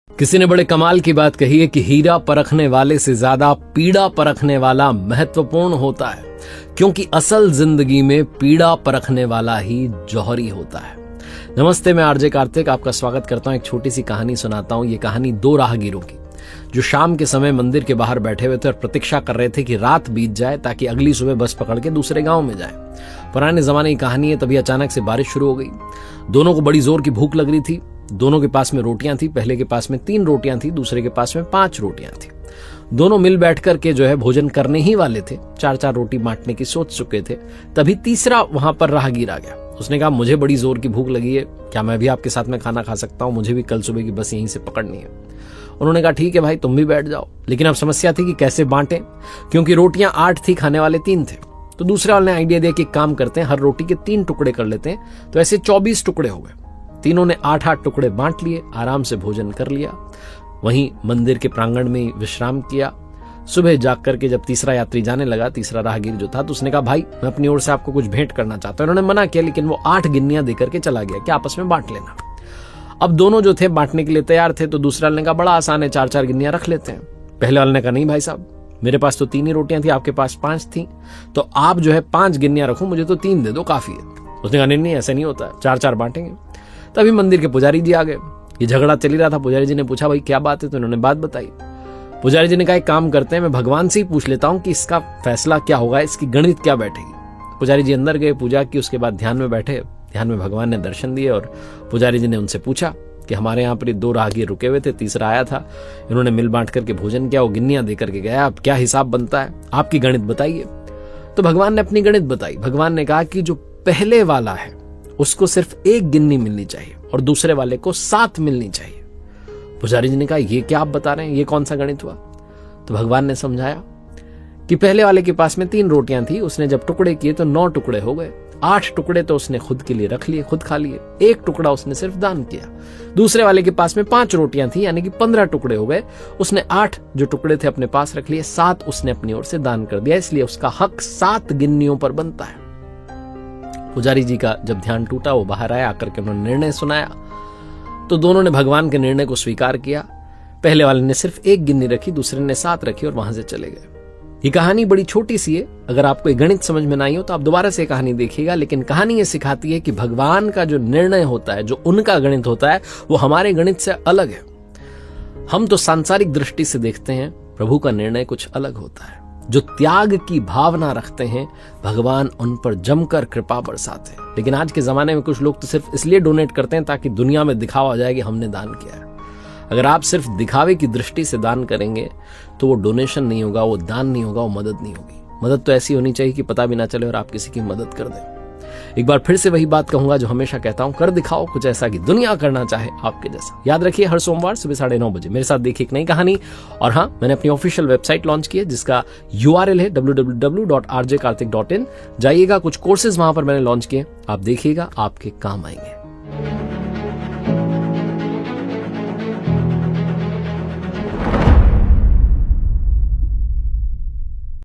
किसी ने बड़े कमाल की बात कही है कि हीरा परखने वाले से ज्यादा पीड़ा परखने वाला महत्वपूर्ण होता है, क्योंकि असल जिंदगी में पीड़ा परखने वाला ही जौहरी होता है। नमस्ते, मैं आरजे कार्तिक आपका स्वागत करता हूं। एक छोटी सी कहानी सुनाता हूं। ये कहानी दो राहगीरों की, जो शाम के समय मंदिर के बाहर बैठे हुए थे और प्रतीक्षा कर रहे थे कि रात बीत जाए ताकि अगली सुबह बस पकड़ के दूसरे गांव में जाए। पुराने जमाने की कहानी है। तभी अचानक से बारिश शुरू हो गई। दोनों को बड़ी जोर की भूख लग रही थी। दोनों के पास में रोटियां थी। पहले के पास में 3 रोटियां थी, दूसरे के पास में 5 रोटियां थी। दोनों मिल बैठ करके जो है भोजन करने ही वाले थे। 4-4 रोटी बांटने की सोच चुके थे। तभी तीसरा वहां पर राहगीर आ गया। उसने कहा, मुझे बड़ी जोर की भूख लगी है, क्या मैं भी आपके साथ में खाना खा सकता हूं? मुझे भी कल सुबह की बस यहीं से पकड़नी है। उन्होंने कहा, ठीक है भाई, तुम भी बैठ जाओ। लेकिन अब समस्या थी कि कैसे बांटें, क्योंकि रोटियां 8 थी, खाने वाले 3 थे। तो दूसरे वाले ने आइडिया दिया कि काम करते हैं, हर रोटी के 3 टुकड़े कर लेते हैं। तो ऐसे 24 टुकड़े हो गए। तीनों ने 8-8 टुकड़े बांट लिए, आराम से भोजन कर लिया। वहीं मंदिर के प्रांगण में विश्राम किया। सुबह जाग करके जब तीसरा यात्री जाने लगा, तीसरा राहगीर जो था, तो उसने कहा, भाई मैं अपनी ओर से आपको कुछ भेंट करना चाहता हूं। उन्होंने मना किया, लेकिन वो 8 गिन्नियां देकर के चला गया कि आपस में बांट लेना। अब दोनों जो थे बांटने के लिए तैयार थे। तो दूसरा ने कहा, बड़ा आसान है, 4-4 गिन्नियां रख लेते हैं। पहले वाले ने कहा, नहीं भाई साहब, मेरे पास तो 3 ही रोटियां थी, आपके पास 5 थी, तो आप जो है 5 गिन्नियां रखो, मुझे तो 3 दे दो, काफी है। उसने कहा, नहीं ऐसा नहीं होता, 4-4 बांटेंगे। तभी मंदिर के पुजारी जी आ गए। ये झगड़ा चल ही रहा था। पुजारी जी ने पूछा, भाई क्या बात है? तो इन्होंने बात बताई। पुजारी जी ने कहा, एक काम करते हैं, मैं भगवान से ही पूछ लेता हूं कि इसका फैसला क्या होगा, इसकी गणित क्या बैठेगी। पुजारी जी अंदर गए, पूजा की, उसके बाद ध्यान में बैठे। ध्यान में भगवान ने दर्शन दिए और पुजारी जी ने उनसे पूछा कि हमारे यहाँ पर 2 राहगीर रुके हुए थे, तीसरा आया था, इन्होंने मिल बांट करके भोजन किया, वो गिन्नियां दे करके गया, अब क्या हिसाब बनता है, आपकी गणित बताइए। तो भगवान ने अपनी गणित बताई। भगवान ने कहा कि जो पहले वाला है उसको सिर्फ 1 गिन्नी मिलनी चाहिए और दूसरे वाले को 7 मिलनी चाहिए। पुजारी जी ने कहा, ये क्या आप बता रहे हैं, ये कौन सा गणित हुआ? तो भगवान ने समझाया कि पहले वाले के पास में 3 रोटियां थी, उसने जब टुकड़े किए तो 9 टुकड़े हो गए। 8 टुकड़े तो उसने खुद के लिए रख लिए, खुद खा लिए। 1 टुकड़ा उसने सिर्फ दान किया। दूसरे वाले के पास में 5 रोटियां थी, यानी कि 15 टुकड़े हो गए। उसने 8 जो टुकड़े थे अपने पास रख लिए, 7 उसने अपनी ओर से दान कर दिया, इसलिए उसका हक 7 गिन्नियों पर बनता है। पुजारी जी का जब ध्यान टूटा, वो बाहर आया, आकर के उन्होंने निर्णय सुनाया। तो दोनों ने भगवान के निर्णय को स्वीकार किया। पहले वाले ने सिर्फ 1 गिन्नी रखी, दूसरे ने 7 रखी और वहां से चले गए। ये कहानी बड़ी छोटी सी है। अगर आपको गणित समझ में नहीं हो तो आप दोबारा से कहानी देखिएगा। लेकिन कहानी ये सिखाती है कि भगवान का जो निर्णय होता है, जो उनका गणित होता है, वो हमारे गणित से अलग है। हम तो सांसारिक दृष्टि से देखते हैं, प्रभु का निर्णय कुछ अलग होता है। जो त्याग की भावना रखते हैं, भगवान उन पर जमकर कृपा बरसाते हैं। लेकिन आज के जमाने में कुछ लोग तो सिर्फ इसलिए डोनेट करते हैं ताकि दुनिया में दिखावा हो जाए कि हमने दान किया है। अगर आप सिर्फ दिखावे की दृष्टि से दान करेंगे तो वो डोनेशन नहीं होगा, वो दान नहीं होगा, वो मदद नहीं होगी। मदद तो ऐसी होनी चाहिए कि पता भी ना चले और आप किसी की मदद कर दें। एक बार फिर से वही बात कहूंगा जो हमेशा कहता हूं, कर दिखाओ कुछ ऐसा कि दुनिया करना चाहे आपके जैसा। याद रखिए, हर सोमवार सुबह 9:30 बजे मेरे साथ देखिए एक नई कहानी। और हाँ, मैंने अपनी ऑफिशियल वेबसाइट लॉन्च की है जिसका URL है www.rjkartik.in। जाइएगा, कुछ कोर्सेज वहां पर मैंने लॉन्च किए, आप देखिएगा, आपके काम आएंगे।